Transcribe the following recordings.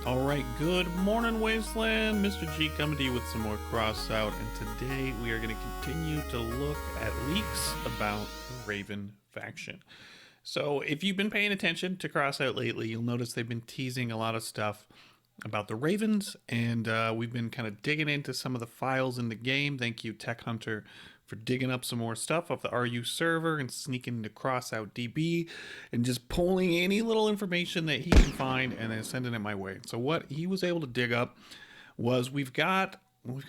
Alright, good morning, Wasteland. Mr. G coming to you with some more Crossout, and today we are going to continue to look at leaks about the Raven faction. So, if you've been paying attention to Crossout lately, you'll notice they've been teasing a lot of stuff about the Ravens, and we've been kind of digging into some of the files in the game. Thank you, Tech Hunter, for digging up some more stuff off the RU server and sneaking into Crossout DB and just pulling any little information that he can find and then sending it my way. So what he was able to dig up was we've got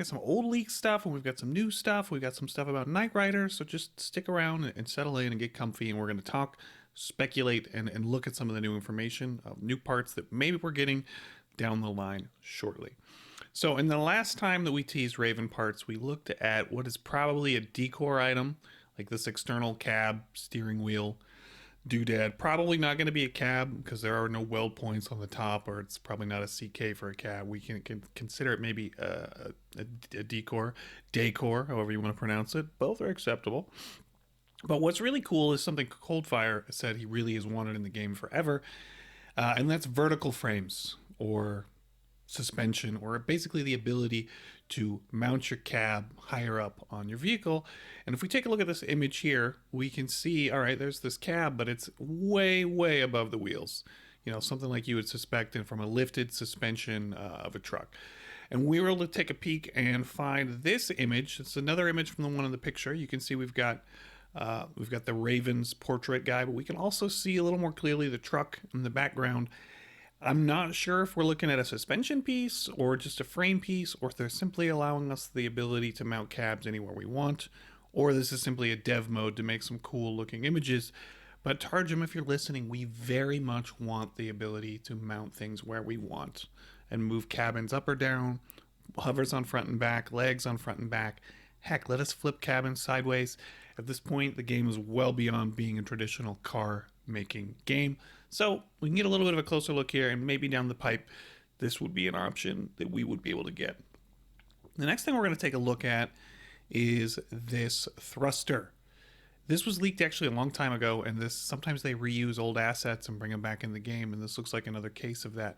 some old leak stuff and we've got some new stuff. We've got some stuff about Knight Rider. So just stick around and settle in and get comfy, and we're going to talk, speculate, and look at some of the new information, new parts that maybe we're getting down the line shortly. So in the last time that we teased Raven parts, we looked at what is probably a decor item, like this external cab steering wheel doodad. Probably not going to be a cab because there are no weld points on the top, or it's probably not a CK for a cab. We can consider it maybe a decor, however you want to pronounce it. Both are acceptable. But what's really cool is something Coldfire said he really has wanted in the game forever, and that's vertical frames, or suspension, or basically the ability to mount your cab higher up on your vehicle. And if we take a look at this image here, we can see, all right, there's this cab, but it's way above the wheels. You know, something like you would suspect from a lifted suspension of a truck. And we were able to take a peek and find this image. It's another image from the one in the picture. You can see we've got the Ravens portrait guy, but we can also see a little more clearly the truck in the background. I'm not sure if we're looking at a suspension piece or just a frame piece, or if they're simply allowing us the ability to mount cabs anywhere we want, or this is simply a dev mode to make some cool looking images. But Tarjum, if you're listening, we very much want the ability to mount things where we want and move cabins up or down, hovers on front and back, legs on front and back. Heck, let us flip cabins sideways. At this point, the game is well beyond being a traditional car making game. So we can get a little bit of a closer look here, and maybe down the pipe, this would be an option that we would be able to get. The next thing we're going to take a look at is this thruster. This was leaked actually a long time ago, and sometimes they reuse old assets and bring them back in the game, and this looks like another case of that.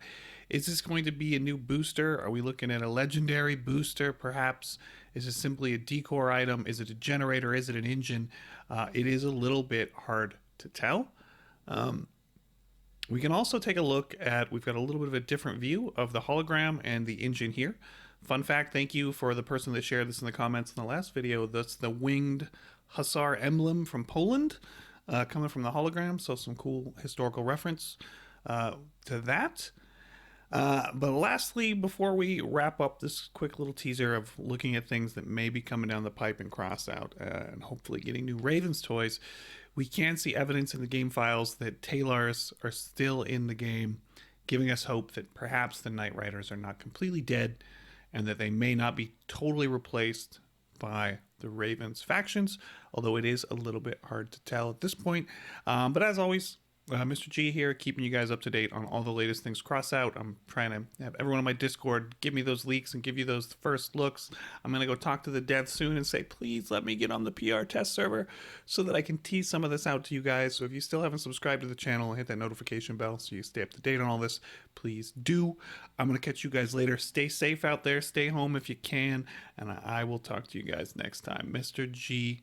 Is this going to be a new booster? Are we looking at a legendary booster, perhaps? Is it simply a decor item? Is it a generator? Is it an engine? It is a little bit hard to tell. We can also take a look at, we've got a little bit of a different view of the hologram and the engine here. Fun fact, thank you for the person that shared this in the comments in the last video. That's the winged hussar emblem from Poland, coming from the hologram. So some cool historical reference to that. But lastly, before we wrap up this quick little teaser of looking at things that may be coming down the pipe in Crossout, and hopefully getting new Ravens toys, we can see evidence in the game files that Tailars are still in the game, giving us hope that perhaps the Knight Riders are not completely dead, and that they may not be totally replaced by the Ravens factions, although it is a little bit hard to tell at this point. But as always, Mr. G here, keeping you guys up to date on all the latest things Crossout. I'm trying to have everyone on my Discord give me those leaks and give you those first looks. I'm going to go talk to the devs soon and say, please let me get on the PR test server so that I can tease some of this out to you guys. So if you still haven't subscribed to the channel, hit that notification bell so you stay up to date on all this. Please do. I'm going to catch you guys later. Stay safe out there. Stay home if you can. And I will talk to you guys next time. Mr. G